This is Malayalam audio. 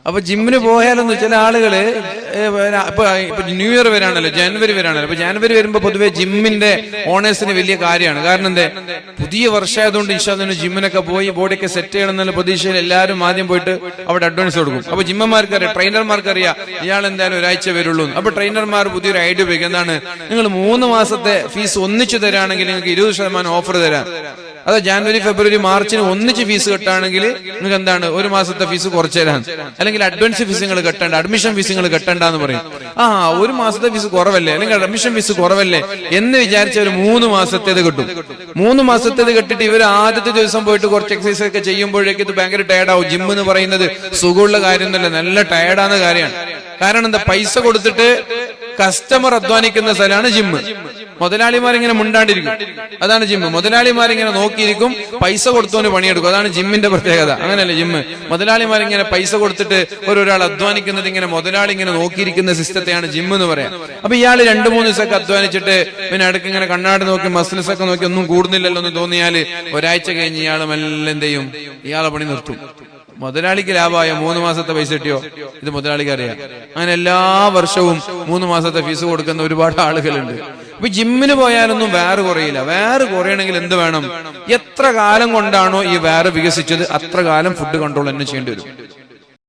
അപ്പൊ ജിമ്മിന് പോയാലൊന്നും ചില ആളുകള് ഇപ്പൊ ന്യൂ ഇയർ വരാണല്ലോ, ജനുവരി വരാണല്ലോ. അപ്പൊ ജനുവരി വരുമ്പോ പൊതുവെ ജിമ്മിന്റെ ഓണേഴ്സിന് വലിയ കാര്യമാണ്. കാരണം എന്താ, പുതിയ വർഷമായതുകൊണ്ട് ഇൻഷാല്ലാഹ് ജിമ്മിനൊക്കെ പോയി ബോഡിയൊക്കെ സെറ്റ് ചെയ്യണം എന്നുള്ള പ്രതീക്ഷയിൽ എല്ലാവരും ആദ്യം പോയിട്ട് അവിടെ അഡ്വാൻസ് കൊടുക്കും. അപ്പൊ ജിമ്മന്മാർക്കറിയാം, ട്രെയിനർമാർക്കറിയാം ഇയാൾ എന്തായാലും ഒരാഴ്ച വരുള്ളൂ. അപ്പൊ ട്രെയിനർമാർ പുതിയൊരു ഐഡിയ ഉപയോഗിക്കും. എന്താണ്, നിങ്ങൾ 3 മാസത്തെ ഫീസ് ഒന്നിച്ചു തരാണെങ്കിൽ നിങ്ങൾക്ക് 20% ഓഫർ തരാം. അത് ജനുവരി ഫെബ്രുവരി മാർച്ചിന് ഒന്നിച്ച് ഫീസ് കെട്ടാണെങ്കിൽ നിങ്ങൾക്ക് എന്താണ് 1 മാസത്തെ ഫീസ് കുറച്ചു തരാൻ, അല്ലെങ്കിൽ അഡ്വാൻസ് ഫീസ് നിങ്ങൾ കെട്ടണ്ട, അഡ്മിഷൻ ഫീസ് നിങ്ങൾ കെട്ടണ്ടെന്ന് പറയും. 1 മാസത്തെ ഫീസ് കുറവല്ലേ, അല്ലെങ്കിൽ അഡ്മിഷൻ ഫീസ് കുറവല്ലേ എന്ന് വിചാരിച്ച ഒരു 3 മാസത്തേത് കിട്ടും. 3 മാസത്തേത് കെട്ടിട്ട് ഇവർ ആദ്യത്തെ ദിവസം പോയിട്ട് കുറച്ച് എക്സസൈസ് ഒക്കെ ചെയ്യുമ്പോഴേക്ക് ഇത് ഭയങ്കര ടയർഡാവും. ജിം എന്ന് പറയുന്നത് സുഖമുള്ള കാര്യമൊന്നുമല്ല, നല്ല ടയർഡാകുന്ന കാര്യമാണ്. കാരണം എന്താ, പൈസ കൊടുത്തിട്ട് കസ്റ്റമർ അധ്വാനിക്കുന്ന സ്ഥലമാണ് ജിമ്മ്. മുതലാളിമാരിങ്ങനെ മുണ്ടാണ്ടിരിക്കും, അതാണ് ജിമ്മ്. മുതലാളിമാരിങ്ങനെ നോക്കിയിരിക്കും, പൈസ കൊടുത്തോണ്ട് പണിയെടുക്കും, അതാണ് ജിമ്മിന്റെ പ്രത്യേകത. അങ്ങനെയല്ലേ ജിമ്മ്? മുതലാളിമാരിങ്ങനെ പൈസ കൊടുത്തിട്ട് ഒരാൾ അധ്വാനിക്കുന്നത് ഇങ്ങനെ മുതലാളി ഇങ്ങനെ നോക്കിയിരിക്കുന്ന സിസ്റ്റത്തെയാണ് ജിമ്മ് എന്ന് പറയാം. അപ്പൊ ഇയാൾ 2-3 ദിവസമൊക്കെ അധ്വാനിച്ചിട്ട് പിന്നെ അടുക്ക് ഇങ്ങനെ കണ്ണാടി നോക്കി മസിൽസ് ഒക്കെ നോക്കി ഒന്നും കൂടുന്നില്ലല്ലോ എന്ന് തോന്നിയാല് ഒരാഴ്ച കഴിഞ്ഞ് ഇയാൾ മെല്ലെ എന്ത് ചെയ്യും, ഇയാളെ പണി നിർത്തും. മുതലാളിക്ക് ലാഭമായ 3 മാസത്തെ പൈസ കിട്ടിയോ, ഇത് മുതലാളിക്ക് അറിയാം. അങ്ങനെ എല്ലാ വർഷവും 3 മാസത്തെ ഫീസ് കൊടുക്കുന്ന ഒരുപാട് ആളുകളുണ്ട്. അപ്പൊ ജിമ്മിന് പോയാലൊന്നും വേറെ കുറയില്ല. വേറെ കുറയണമെങ്കിൽ എന്ത് വേണം, എത്ര കാലം കൊണ്ടാണോ ഈ വേറെ വികസിച്ചത് അത്ര കാലം ഫുഡ് കൺട്രോൾ തന്നെ ചെയ്യേണ്ടി വരും.